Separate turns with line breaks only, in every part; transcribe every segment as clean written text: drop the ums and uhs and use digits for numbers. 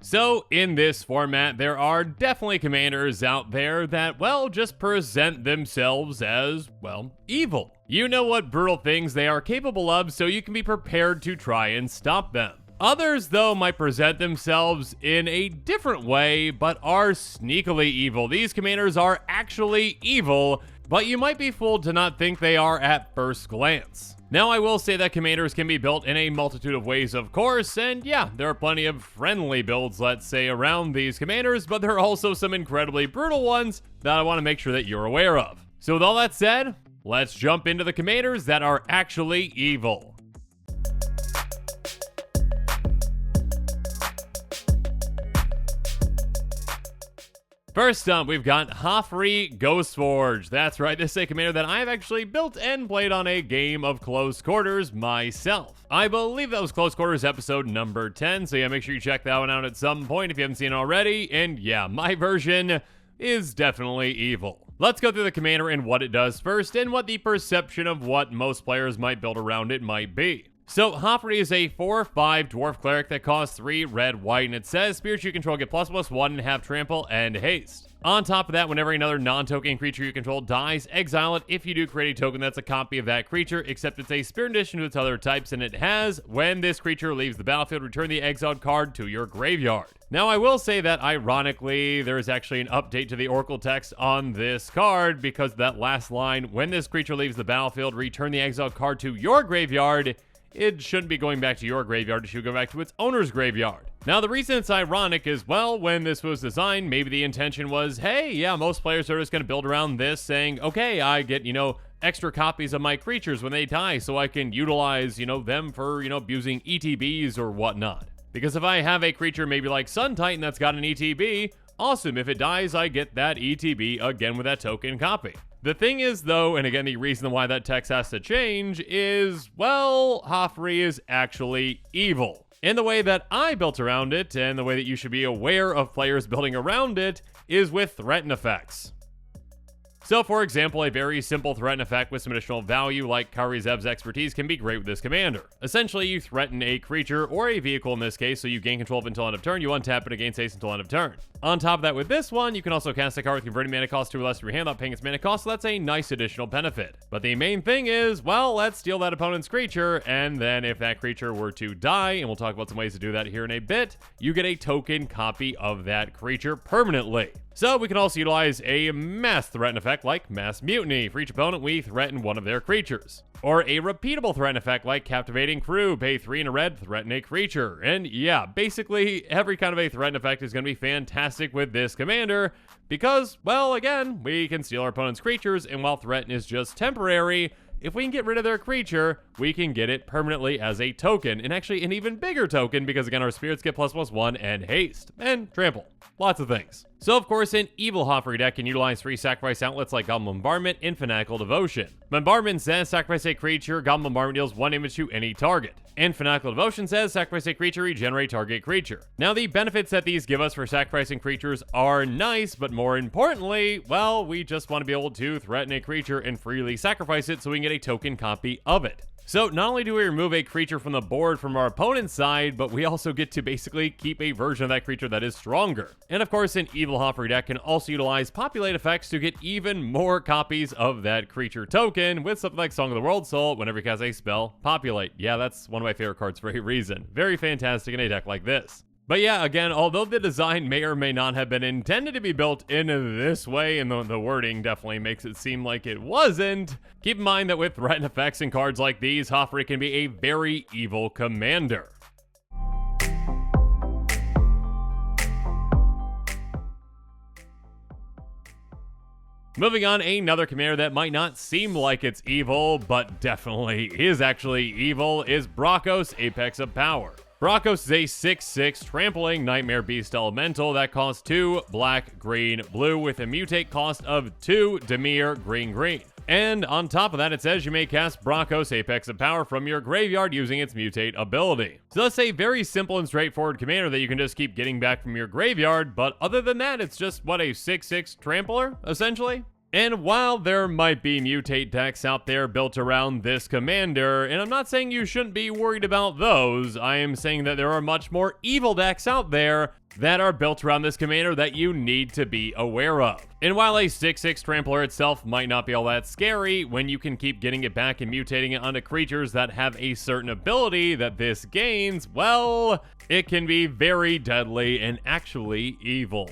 So, in this format, there are definitely commanders out there that, well, just present themselves as, well, evil. You know what brutal things they are capable of, so you can be prepared to try and stop them. Others, though, might present themselves in a different way, but are sneakily evil. These commanders are actually evil, but you might be fooled to not think they are at first glance. Now, I will say that commanders can be built in a multitude of ways, of course, and yeah, there are plenty of friendly builds, let's say, around these commanders, but there are also some incredibly brutal ones that I want to make sure that you're aware of. So with all that said, let's jump into the commanders that are actually evil. First up, we've got Hofri Ghostforge. That's right, this is a commander that I've actually built and played on a game of Close Quarters myself. I believe that was Close Quarters episode number 10, so yeah, make sure you check that one out at some point if you haven't seen it already. And yeah, my version is definitely evil. Let's go through the commander and what it does first, and what the perception of what most players might build around it might be. So, Hofri is a 4/5 dwarf cleric that costs 3 red, white, and it says spirits you control get +1 and have trample and haste. On top of that, whenever another non-token creature you control dies, exile it. If you do, create a token that's a copy of that creature, except it's a spirit addition to its other types, and it has, when this creature leaves the battlefield, return the exiled card to your graveyard. Now, I will say that, ironically, there is actually an update to the Oracle text on this card, because that last line, when this creature leaves the battlefield, return the exiled card to your graveyard, it shouldn't be going back to your graveyard, it should go back to its owner's graveyard. Now, the reason it's ironic is, well, when this was designed, maybe the intention was, hey, yeah, most players are just going to build around this, saying, okay, I get, extra copies of my creatures when they die, so I can utilize, them for, abusing ETBs or whatnot. Because if I have a creature maybe like Sun Titan that's got an ETB, awesome, if it dies, I get that ETB again with that token copy. The thing is, though, and again, the reason why that text has to change is, well, Hofri is actually evil. And the way that I built around it, and the way that you should be aware of players building around it, is with threaten effects. So, for example, a very simple threaten effect with some additional value like Karizev's expertise can be great with this commander. Essentially, you threaten a creature, or a vehicle in this case, so you gain control of it until end of turn, you untap it and gain haste until end of turn. On top of that, with this one, you can also cast a card with converting mana cost to or less to your hand without paying its mana cost, so that's a nice additional benefit. But the main thing is, well, let's steal that opponent's creature, and then if that creature were to die, and we'll talk about some ways to do that here in a bit, you get a token copy of that creature permanently. So we can also utilize a mass threaten effect like Mass Mutiny. For each opponent, we threaten one of their creatures. Or a repeatable threaten effect like Captivating Crew. Pay 3 and a red, threaten a creature. And yeah, basically every kind of a threaten effect is going to be fantastic with this commander because, well, again, we can steal our opponent's creatures, and while threaten is just temporary, if we can get rid of their creature, we can get it permanently as a token, and actually an even bigger token because, again, our spirits get +1 and haste, and trample. Lots of things. So, of course, an evil Hofri deck can utilize 3 sacrifice outlets like Goblin Bombardment and Fanatical Devotion. Bombardment says sacrifice a creature, Goblin Bombardment deals 1 damage to any target. And Fanatical Devotion says sacrifice a creature, regenerate target creature. Now, the benefits that these give us for sacrificing creatures are nice, but more importantly, well, we just want to be able to threaten a creature and freely sacrifice it so we can get a token copy of it. So not only do we remove a creature from the board from our opponent's side, but we also get to basically keep a version of that creature that is stronger. And of course, an evil Hofri deck can also utilize populate effects to get even more copies of that creature token with something like Song of the World Soul whenever he casts a spell, populate. Yeah, that's one of my favorite cards for a reason. Very fantastic in a deck like this. But yeah, again, although the design may or may not have been intended to be built in this way, and the wording definitely makes it seem like it wasn't, keep in mind that with threaten effects and cards like these, Hofri can be a very evil commander. Moving on, another commander that might not seem like it's evil, but definitely is actually evil, is Brokkos, Apex of Power. Brokkos is a 6/6 trampling Nightmare Beast Elemental that costs 2 black, green, blue with a mutate cost of 2 Dimir, green, green. And on top of that, it says you may cast Brokkos, Apex of Power, from your graveyard using its mutate ability. So that's a very simple and straightforward commander that you can just keep getting back from your graveyard, but other than that, it's just, what, a 6/6 trampler, essentially? And while there might be mutate decks out there built around this commander, and I'm not saying you shouldn't be worried about those, I am saying that there are much more evil decks out there that are built around this commander that you need to be aware of. And while a 6/6 trampler itself might not be all that scary, when you can keep getting it back and mutating it onto creatures that have a certain ability that this gains, well, it can be very deadly and actually evil.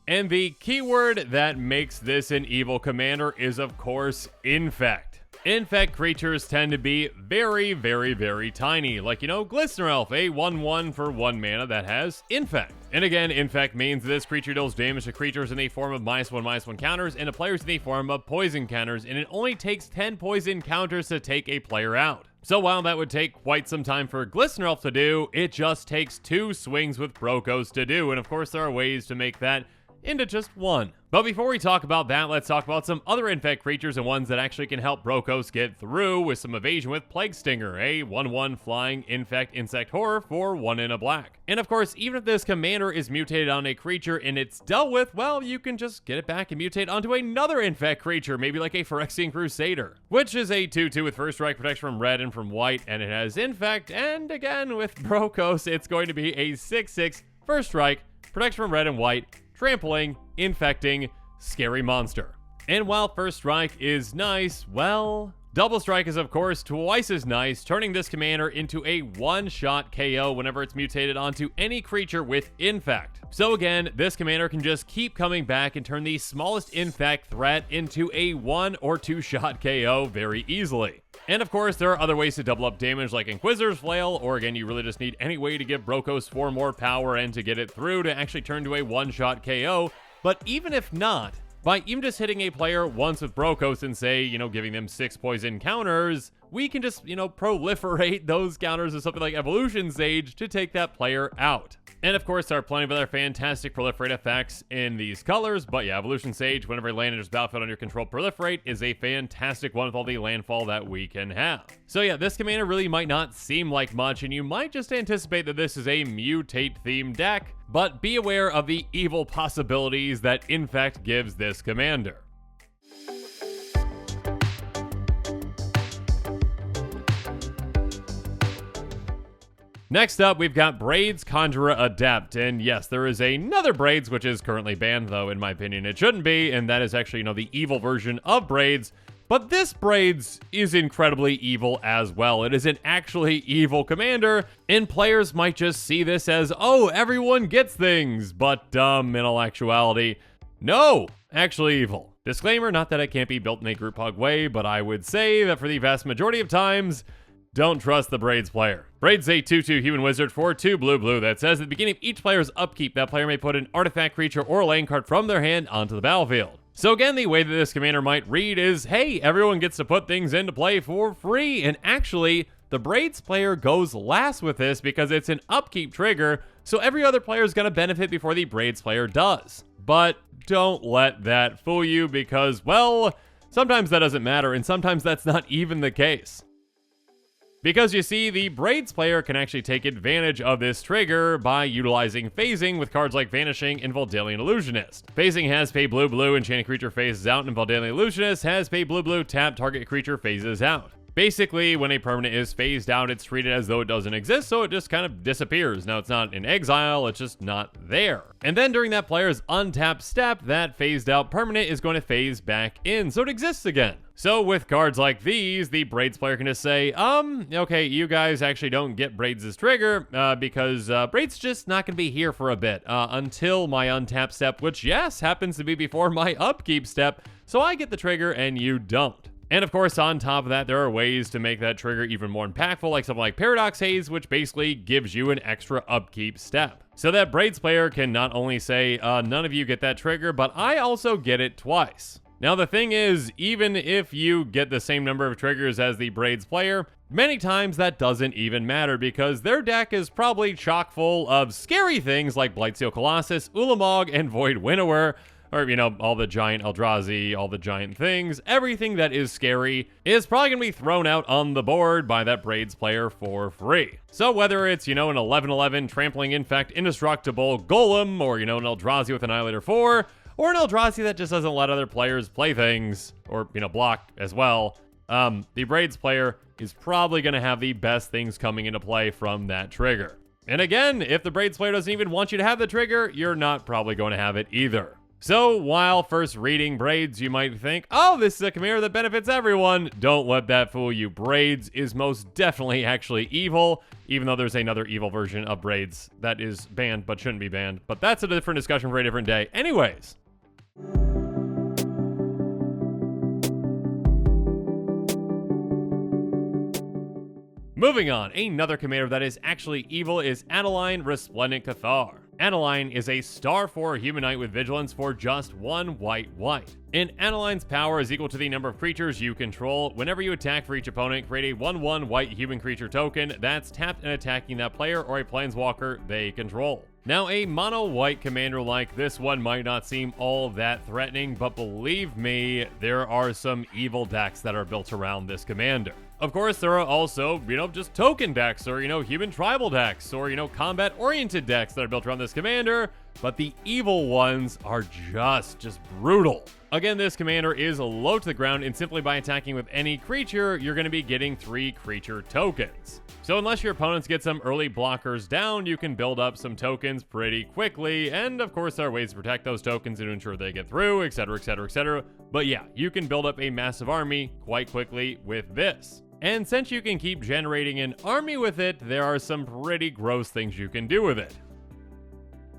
And the keyword that makes this an evil commander is, of course, Infect. Infect creatures tend to be very, very, very tiny. Like, Glistener Elf, a 1/1 for 1 mana that has Infect. And again, Infect means this creature deals damage to creatures in the form of -1/-1 counters and to players in the form of poison counters, and it only takes 10 poison counters to take a player out. So while that would take quite some time for Glistener Elf to do, it just takes 2 swings with Brokkos to do, and of course there are ways to make that into just 1. But before we talk about that, let's talk about some other Infect creatures and ones that actually can help Brokkos get through with some evasion with Plague Stinger, a 1/1 flying Infect Insect Horror for 1 in a black. And of course, even if this commander is mutated on a creature and it's dealt with, well, you can just get it back and mutate onto another Infect creature, maybe like a Phyrexian Crusader, which is a 2/2 with first strike, protection from red and from white, and it has Infect, and again, with Brokkos, it's going to be a 6/6 first strike, protection from red and white, trampling, infecting, scary monster. And while first strike is nice, well, double strike is of course twice as nice, turning this commander into a one-shot KO whenever it's mutated onto any creature with Infect. So again, this commander can just keep coming back and turn the smallest Infect threat into a 1 or 2 shot KO very easily. And of course, there are other ways to double up damage like Inquisitor's Flail, or again, you really just need any way to give Brokkos 4 more power and to get it through to actually turn to a one-shot KO. But even if not, by even just hitting a player once with Brokkos and say, giving them 6 poison counters, we can just, proliferate those counters with something like Evolution Sage to take that player out. And of course, there are plenty of other fantastic proliferate effects in these colors, but yeah, Evolution Sage, whenever a land enters battlefield on your control, proliferate is a fantastic one with all the landfall that we can have. So yeah, this commander really might not seem like much, and you might just anticipate that this is a mutate-themed deck, but be aware of the evil possibilities that Infect gives this commander. Next up, we've got Braids, Conjurer, Adept, and yes, there is another Braids, which is currently banned, though in my opinion it shouldn't be, and that is actually, the evil version of Braids, but this Braids is incredibly evil as well. It is an actually evil commander, and players might just see this as, oh, everyone gets things, but in all actuality, no, actually evil. Disclaimer, not that it can't be built in a group hug way, but I would say that for the vast majority of times, don't trust the Braids player. Braids is a 2/2 human wizard for 2 blue that says at the beginning of each player's upkeep, that player may put an artifact, creature, or land card from their hand onto the battlefield. So again, the way that this commander might read is, hey, everyone gets to put things into play for free, and actually, the Braids player goes last with this because it's an upkeep trigger, so every other player is going to benefit before the Braids player does. But don't let that fool you because, well, sometimes that doesn't matter, and sometimes that's not even the case. Because you see, the Braids player can actually take advantage of this trigger by utilizing phasing with cards like Vanishing and Valdalian Illusionist. Phasing has pay blue, enchanted creature phases out, and Valdalian Illusionist has pay blue, tap, target creature phases out. Basically, when a permanent is phased out, it's treated as though it doesn't exist, so it just kind of disappears. Now, it's not in exile, it's just not there. And then during that player's untapped step, that phased out permanent is going to phase back in, so it exists again. So with cards like these, the Braids player can just say, okay, you guys actually don't get Braids' trigger, because Braids just not going to be here for a bit, until my untapped step, which, yes, happens to be before my upkeep step, so I get the trigger and you don't. And of course, on top of that, there are ways to make that trigger even more impactful, like something like Paradox Haze, which basically gives you an extra upkeep step. So that Braids player can not only say, none of you get that trigger, but I also get it twice. Now the thing is, even if you get the same number of triggers as the Braids player, many times that doesn't even matter because their deck is probably chock full of scary things like Blightsteel Colossus, Ulamog, and Void Winnower, or, all the giant Eldrazi, all the giant things, everything that is scary is probably going to be thrown out on the board by that Braids player for free. So whether it's, an 11/11 Trampling Infect Indestructible Golem, or, an Eldrazi with Annihilator 4, or an Eldrazi that just doesn't let other players play things, or, block as well, the Braids player is probably going to have the best things coming into play from that trigger. And again, if the Braids player doesn't even want you to have the trigger, you're not probably going to have it either. So while first reading Braids, you might think, oh, this is a commander that benefits everyone. Don't let that fool you. Braids is most definitely actually evil, even though there's another evil version of Braids that is banned but shouldn't be banned. But that's a different discussion for a different day. Anyways. Moving on, another commander that is actually evil is Adeline, Resplendent Cathar. Adeline is a star 4 human knight with vigilance for just 1 white. And Adeline's power is equal to the number of creatures you control. Whenever you attack for each opponent, create a 1/1 white human creature token that's tapped and attacking that player or a planeswalker they control. Now, a mono white commander like this one might not seem all that threatening, but believe me, there are some evil decks that are built around this commander. Of course, there are also, just token decks, or, human tribal decks, or, combat-oriented decks that are built around this commander, but the evil ones are just brutal. Again, this commander is low to the ground, and simply by attacking with any creature, you're going to be getting 3 creature tokens. So unless your opponents get some early blockers down, you can build up some tokens pretty quickly, and of course there are ways to protect those tokens and to ensure they get through, etc, etc, etc. But yeah, you can build up a massive army quite quickly with this. And since you can keep generating an army with it, there are some pretty gross things you can do with it.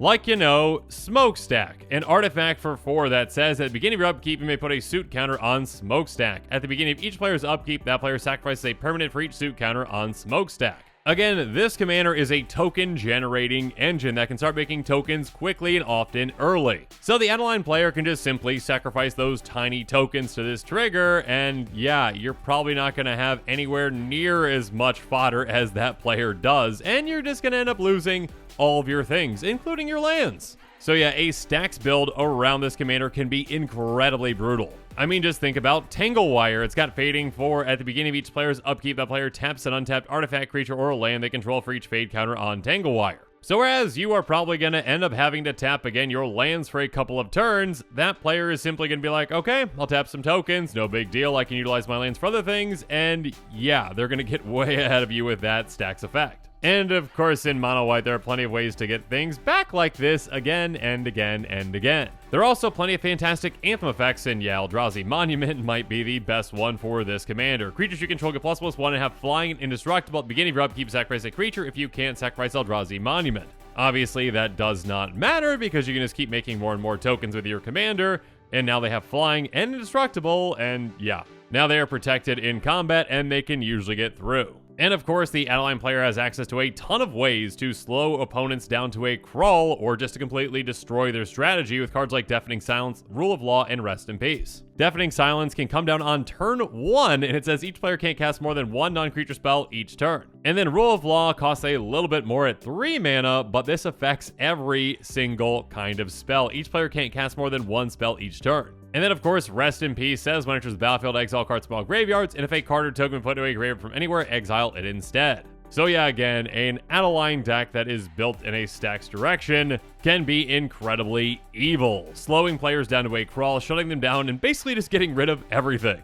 Like, Smokestack, an artifact for 4 that says at the beginning of your upkeep, you may put a suit counter on Smokestack. At the beginning of each player's upkeep, that player sacrifices a permanent for each suit counter on Smokestack. Again, this commander is a token generating engine that can start making tokens quickly and often early. So the Adeline player can just simply sacrifice those tiny tokens to this trigger, and yeah, you're probably not going to have anywhere near as much fodder as that player does, and you're just going to end up losing all of your things, including your lands. So yeah, a stacks build around this commander can be incredibly brutal. I mean, just think about Tanglewire. It's got fading for at the beginning of each player's upkeep, that player taps an untapped artifact, creature, or land they control for each fade counter on Tanglewire. So whereas you are probably going to end up having to tap again your lands for a couple of turns, that player is simply going to be like, okay, I'll tap some tokens, no big deal, I can utilize my lands for other things, and yeah, they're going to get way ahead of you with that stacks effect. And of course, in mono white, there are plenty of ways to get things back like this again and again and again. There are also plenty of fantastic Anthem effects, and yeah, Eldrazi Monument might be the best one for this commander. Creatures you control get ++1 and have flying and indestructible. At the beginning of your upkeep, sacrifice a creature if you can't sacrifice Eldrazi Monument. Obviously, that does not matter because you can just keep making more and more tokens with your commander, and now they have flying and indestructible, and yeah, now they are protected in combat and they can usually get through. And of course, the Adeline player has access to a ton of ways to slow opponents down to a crawl or just to completely destroy their strategy with cards like Deafening Silence, Rule of Law, and Rest in Peace. Deafening Silence can come down on turn 1, and it says each player can't cast more than 1 non-creature spell each turn. And then Rule of Law costs a little bit more at 3 mana, but this affects every single kind of spell. Each player can't cast more than 1 spell each turn. And then, of course, Rest in Peace says when it enters the battlefield, exile cards from all graveyards, and if a card or token put away a graveyard from anywhere, exile it instead. So yeah, again, an Adeline deck that is built in a stacks direction can be incredibly evil, slowing players down to a crawl, shutting them down, and basically just getting rid of everything.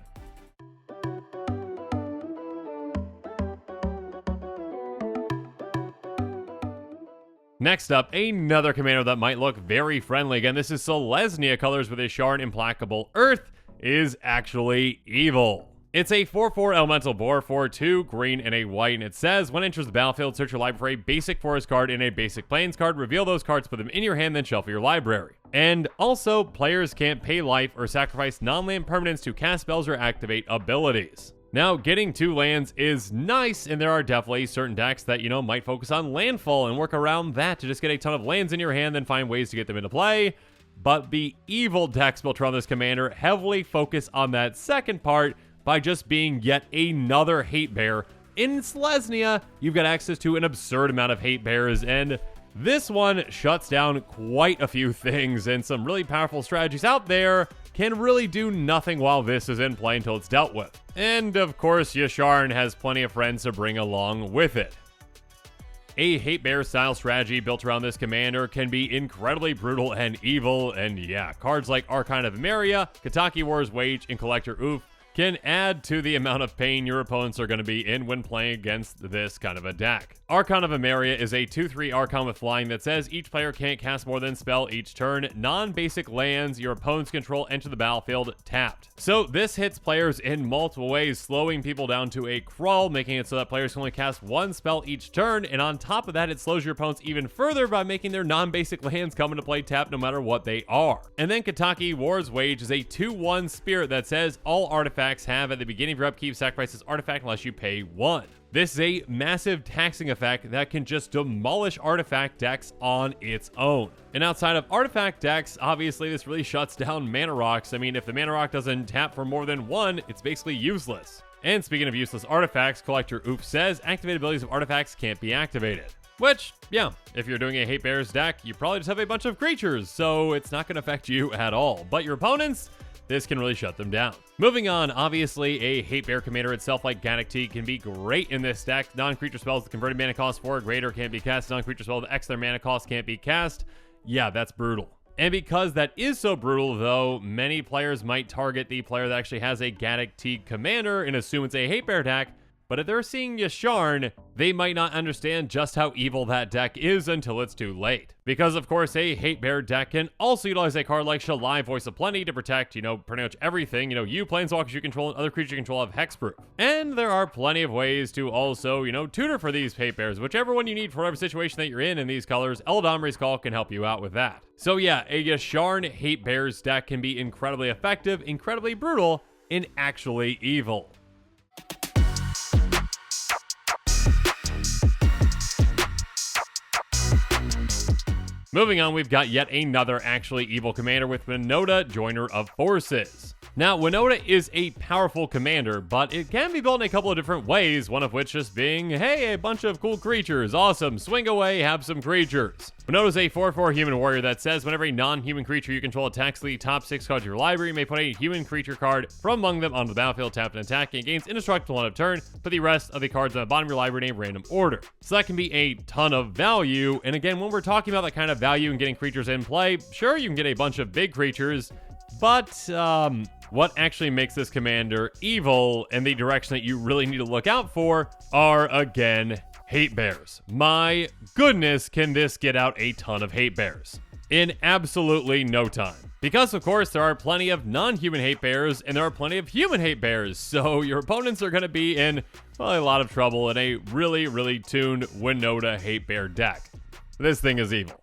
Next up, another commander that might look very friendly. Again, this is Selesnya colors with Yasharn Implacable Earth is actually evil. It's a 4/4 elemental boar for 2 green and a white, and it says when it enters the battlefield, search your library for a basic forest card and a basic plains card, reveal those cards, put them in your hand, then shuffle your library. And also, players can't pay life or sacrifice non-land permanents to cast spells or activate abilities. Now, getting 2 lands is nice, and there are definitely certain decks that, might focus on landfall and work around that to just get a ton of lands in your hand, then find ways to get them into play. But the evil decks built around this commander heavily focus on that second part by just being yet another hate bear. In Selesnya, you've got access to an absurd amount of hate bears, and This one shuts down quite a few things, and some really powerful strategies out there can really do nothing while this is in play until it's dealt with. And of course, Yasharn has plenty of friends to bring along with it. A hate bear style strategy built around this commander can be incredibly brutal and evil, and yeah, cards like Archon of Emeria, Kataki War's Wage, and Collector Oof can add to the amount of pain your opponents are going to be in when playing against this kind of a deck. Archon of Emeria is a 2/3 Archon with flying that says each player can't cast more than spell each turn. Non-basic lands your opponents control enter the battlefield tapped. So this hits players in multiple ways, slowing people down to a crawl, making it so that players can only cast one spell each turn, and on top of that, it slows your opponents even further by making their non-basic lands come into play tapped no matter what they are. And then Kataki War's Wage is a 2/1 spirit that says all artifacts have at the beginning of your upkeep sacrifice this artifact unless you pay 1. This is a massive taxing effect that can just demolish artifact decks on its own. And outside of artifact decks, obviously this really shuts down mana rocks. I mean, if the mana rock doesn't tap for more than 1, it's basically useless. And speaking of useless artifacts, Collector Oof says activated abilities of artifacts can't be activated. Which, yeah, if you're doing a Hate Bears deck, you probably just have a bunch of creatures, so it's not going to affect you at all. But your opponents, this can really shut them down. Moving on, obviously, a Hate Bear commander itself like Gaddock can be great in this deck. Non-creature spells with converted mana cost 4 or greater can't be cast. Non-creature spells with X their mana cost can't be cast. Yeah, that's brutal. And because that is so brutal, though, many players might target the player that actually has a Gaddock commander and assume it's a Hate Bear deck. But if they're seeing Yasharn, they might not understand just how evil that deck is until it's too late. Because, of course, a Hate Bear deck can also utilize a card like Shalai, Voice of Plenty, to protect, pretty much everything. You planeswalkers you control and other creatures you control have hexproof. And there are plenty of ways to also, tutor for these Hate Bears. Whichever one you need for whatever situation that you're in these colors, Eldamri's Call can help you out with that. So yeah, a Yasharn Hate Bears deck can be incredibly effective, incredibly brutal, and actually evil. Moving on, we've got yet another actually evil commander with Winota, Joiner of Forces. Now, Winota is a powerful commander, but it can be built in a couple of different ways, one of which just being, hey, a bunch of cool creatures, awesome, swing away, have some creatures. Winota is a 4/4 human warrior that says whenever a non-human creature you control attacks the top 6 cards of your library, you may put a human creature card from among them onto the battlefield, tapped and attack, and gains indestructible on a turn, put the rest of the cards on the bottom of your library in a random order. So that can be a ton of value, and again, when we're talking about that kind of value and getting creatures in play, sure, you can get a bunch of big creatures, but, what actually makes this commander evil and the direction that you really need to look out for are, again, Hate Bears. My goodness, can this get out a ton of Hate Bears in absolutely no time. Because, of course, there are plenty of non-human Hate Bears and there are plenty of human Hate Bears, so your opponents are going to be in, well, a lot of trouble in a really, really tuned Winota Hate Bear deck. This thing is evil.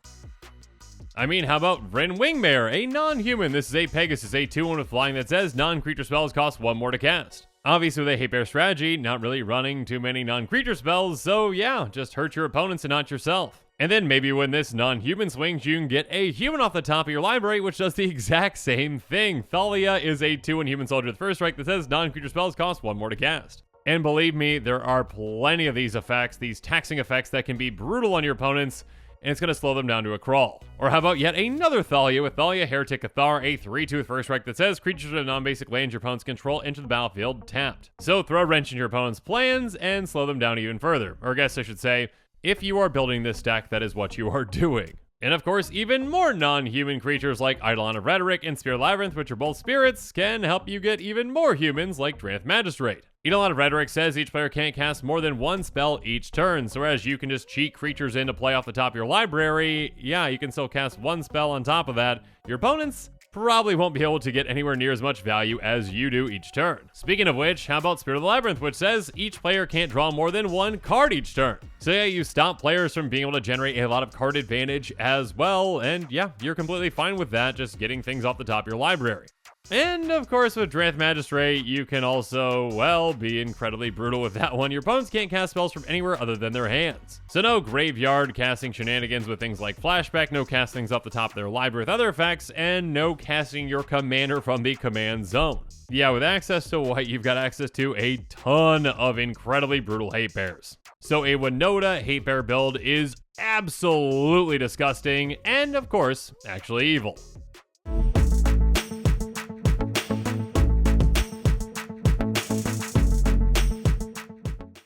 I mean, how about Ren Wingmare, a non-human? This is a Pegasus, a 2/1 with flying that says non-creature spells cost 1 more to cast. Obviously, with a Hate Bear strategy, not really running too many non-creature spells, so yeah, just hurt your opponents and not yourself. And then maybe when this non-human swings, you can get a human off the top of your library, which does the exact same thing. Thalia is a 2/1 human soldier with first strike that says non-creature spells cost 1 more to cast. And believe me, there are plenty of these effects, these taxing effects that can be brutal on your opponents, and it's going to slow them down to a crawl. Or how about yet another Thalia with Thalia Heretic Cathar, a 3/2 with first strike that says creatures with non-basic lands your opponents control enter the battlefield tapped. So throw a wrench in your opponent's plans and slow them down even further. Or I guess I should say, if you are building this deck, that is what you are doing. And of course, even more non-human creatures like Eidolon of Rhetoric and Spear Labyrinth, which are both spirits, can help you get even more humans like Drannith Magistrate. Eidolon of Rhetoric says each player can't cast more than 1 spell each turn, so whereas you can just cheat creatures in to play off the top of your library, yeah, you can still cast 1 spell on top of that. Your opponents probably won't be able to get anywhere near as much value as you do each turn. Speaking of which, how about Spirit of the Labyrinth, which says each player can't draw more than 1 card each turn. So yeah, you stop players from being able to generate a lot of card advantage as well, and yeah, you're completely fine with that, just getting things off the top of your library. And of course, with Dranth Magistrate, you can also, well, be incredibly brutal with that one. Your opponents can't cast spells from anywhere other than their hands. So no graveyard casting shenanigans with things like Flashback, no castings off the top of their library with other effects, and no casting your commander from the command zone. Yeah, with access to white, you've got access to a ton of incredibly brutal hate bears. So a Winota hate bear build is absolutely disgusting, and of course, actually evil.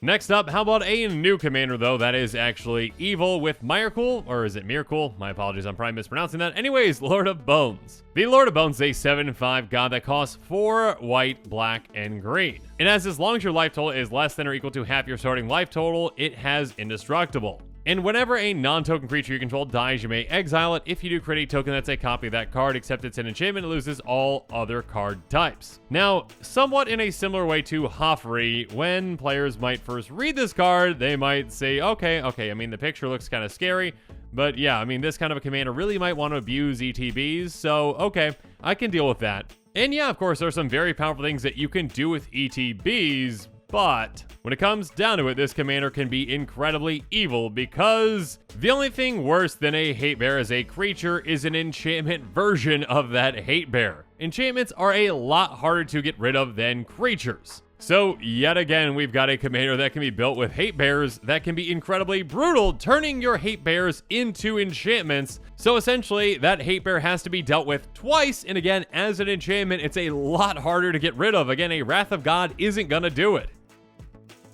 Next up, how about a new commander, though, that is actually evil with Miracle, or is it Miracle? My apologies, I'm probably mispronouncing that. Anyways, Lord of Bones. The Lord of Bones is a 7/5 god that costs 4 white, black, and green. And as long as your life total is less than or equal to half your starting life total, it has Indestructible. And whenever a non-token creature you control dies, you may exile it. If you do create a token that's a copy of that card, except it's an enchantment, it loses all other card types. Now, somewhat in a similar way to Hofri, when players might first read this card, they might say, okay, I mean, the picture looks kind of scary, but yeah, I mean, this kind of a commander really might want to abuse ETBs, so okay, I can deal with that. And yeah, of course, there are some very powerful things that you can do with ETBs, but when it comes down to it, this commander can be incredibly evil because the only thing worse than a hate bear as a creature is an enchantment version of that hate bear. Enchantments are a lot harder to get rid of than creatures. So yet again, we've got a commander that can be built with hate bears that can be incredibly brutal, turning your hate bears into enchantments. So essentially, that hate bear has to be dealt with twice, and again, as an enchantment, it's a lot harder to get rid of. Again, a Wrath of God isn't gonna do it.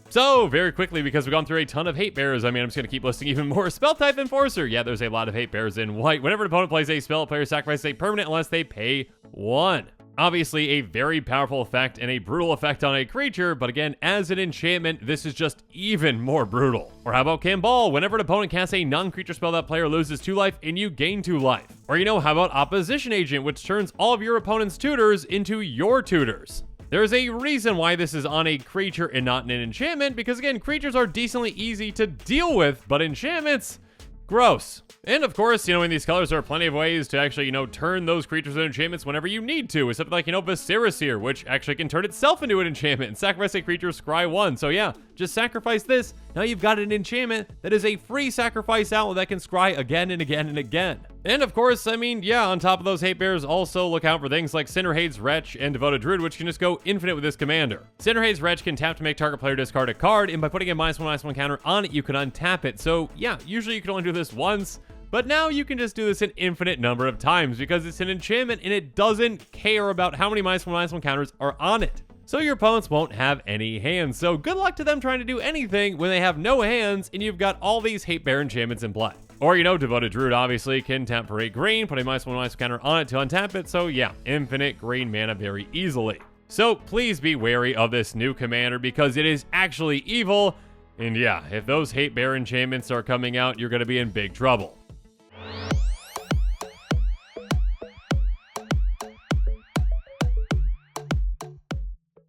So, very quickly, because we've gone through a ton of hate bears, I mean, I'm just going to keep listing even more. Spell type Enforcer. Yeah, there's a lot of hate bears in white. Whenever an opponent plays a spell, player sacrifices a permanent unless they pay 1. Obviously, a very powerful effect and a brutal effect on a creature, but again, as an enchantment, this is just even more brutal. Or how about Camball? Whenever an opponent casts a non-creature spell, that player loses 2 life and you gain 2 life. Or how about Opposition Agent, which turns all of your opponent's tutors into your tutors. There's a reason why this is on a creature and not an enchantment, because again, creatures are decently easy to deal with, but enchantments, gross. And of course, in these colors, there are plenty of ways to actually, turn those creatures into enchantments whenever you need to. It's something like, Viscera Seer, which actually can turn itself into an enchantment and sacrifice a creature, scry 1. So yeah, just sacrifice this. Now you've got an enchantment that is a free sacrifice out that can scry again and again and again. And of course, I mean, yeah, on top of those hate bears, also look out for things like Cinderhade's Wretch and Devoted Druid, which can just go infinite with this commander. Cinderhade's Wretch can tap to make target player discard a card, and by putting a -1/-1 counter on it, you can untap it. So yeah, usually you can only do this once, but now you can just do this an infinite number of times because it's an enchantment and it doesn't care about how many -1/-1 counters are on it. So your opponents won't have any hands. So good luck to them trying to do anything when they have no hands and you've got all these hate bear enchantments in play. Or, Devoted Druid obviously can tap for 8 green, put a -1/-1 counter on it to untap it. So yeah, infinite green mana very easily. So please be wary of this new commander because it is actually evil. And yeah, if those hate bear enchantments are coming out, you're going to be in big trouble.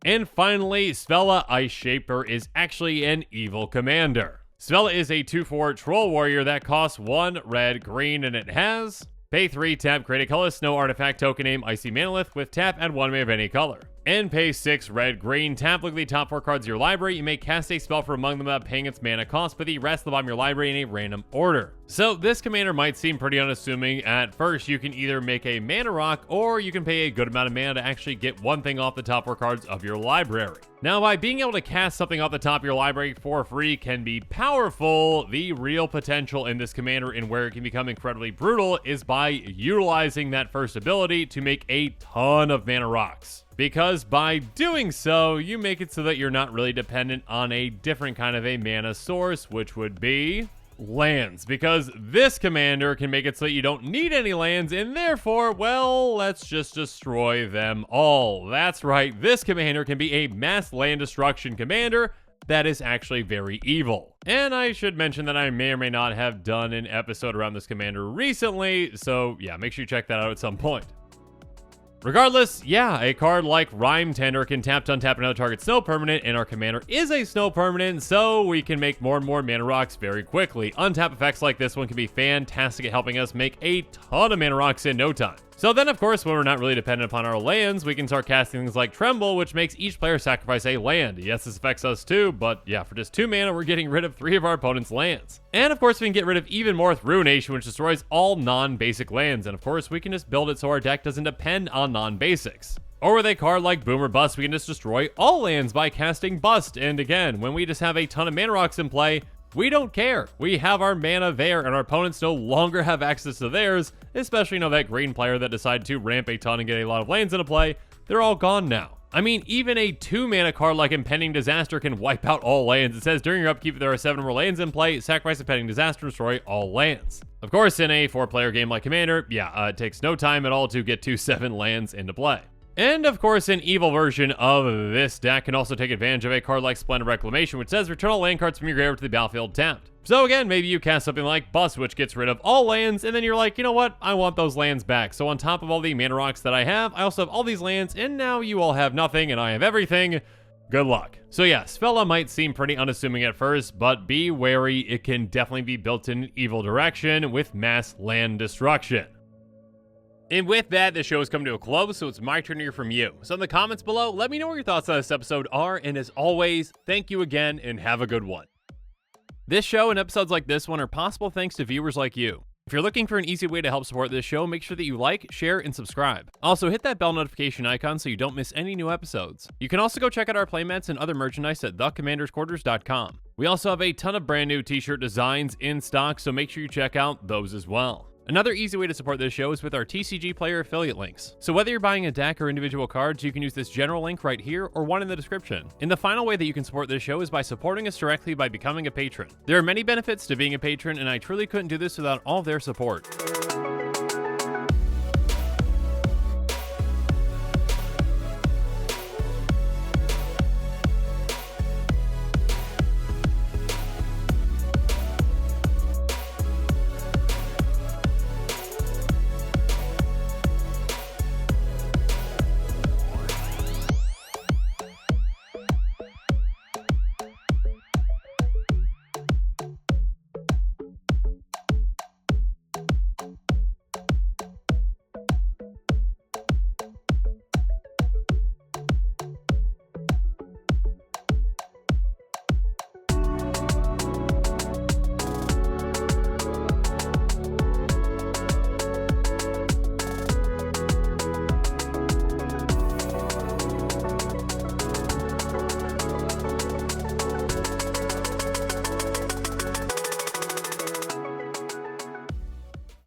And finally, Svella Ice Shaper is actually an evil commander. Svella is a 2/4 troll warrior that costs 1 red, green, and it has pay 3, tap, create a colorless snow artifact token name Icy Manolith with tap, add 1 mana of any color. And pay 6 red, green, tap, look at the top 4 cards of your library. You may cast a spell from among them without paying its mana cost, but the rest of the bottom of your library in a random order. So this commander might seem pretty unassuming at first. You can either make a mana rock, or you can pay a good amount of mana to actually get one thing off the top 4 cards of your library. Now, by being able to cast something off the top of your library for free can be powerful. The real potential in this commander and where it can become incredibly brutal is by utilizing that first ability to make a ton of mana rocks. Because by doing so, you make it so that you're not really dependent on a different kind of a mana source, which would be lands. Because this commander can make it so that you don't need any lands, and therefore, well, let's just destroy them all. That's right, this commander can be a mass land destruction commander that is actually very evil. And I should mention that I may or may not have done an episode around this commander recently, so yeah, make sure you check that out at some point. Regardless, yeah, a card like Rhyme Tender can tap to untap another target snow permanent, and our commander is a snow permanent, so we can make more and more mana rocks very quickly. Untap effects like this one can be fantastic at helping us make a ton of mana rocks in no time. So then, of course, when we're not really dependent upon our lands, we can start casting things like Tremble, which makes each player sacrifice a land. Yes, this affects us too, but yeah, for just 2 mana, we're getting rid of 3 of our opponent's lands. And of course, we can get rid of even more with Ruination, which destroys all non-basic lands. And of course, we can just build it so our deck doesn't depend on non-basics. Or with a card like Boom or Bust, we can just destroy all lands by casting Bust. And again, when we just have a ton of mana rocks in play, we don't care. We have our mana there, and our opponents no longer have access to theirs, especially, that green player that decided to ramp a ton and get a lot of lands into play. They're all gone now. I mean, even a 2-mana card like Impending Disaster can wipe out all lands. It says during your upkeep, if there are 7 or more lands in play, sacrifice Impending Disaster and destroy all lands. Of course, in a 4-player game like Commander, it takes no time at all to get 7 lands into play. And of course, an evil version of this deck can also take advantage of a card like Splendid Reclamation, which says return all land cards from your graveyard to the battlefield tapped. So again, maybe you cast something like Bust, which gets rid of all lands, and then you're like, you know what, I want those lands back. So on top of all the mana rocks that I have, I also have all these lands, and now you all have nothing, and I have everything. Good luck. So yeah, Svella might seem pretty unassuming at first, but be wary, it can definitely be built in an evil direction with mass land destruction. And with that, the show has come to a close, so it's my turn to hear from you. So in the comments below, let me know what your thoughts on this episode are, and as always, thank you again, and have a good one. This show and episodes like this one are possible thanks to viewers like you. If you're looking for an easy way to help support this show, make sure that you like, share, and subscribe. Also, hit that bell notification icon so you don't miss any new episodes. You can also go check out our playmats and other merchandise at thecommandersquarters.com. We also have a ton of brand new t-shirt designs in stock, so make sure you check out those as well. Another easy way to support this show is with our TCG Player affiliate links. So whether you're buying a deck or individual cards, you can use this general link right here or one in the description. And the final way that you can support this show is by supporting us directly by becoming a patron. There are many benefits to being a patron, and I truly couldn't do this without all of their support.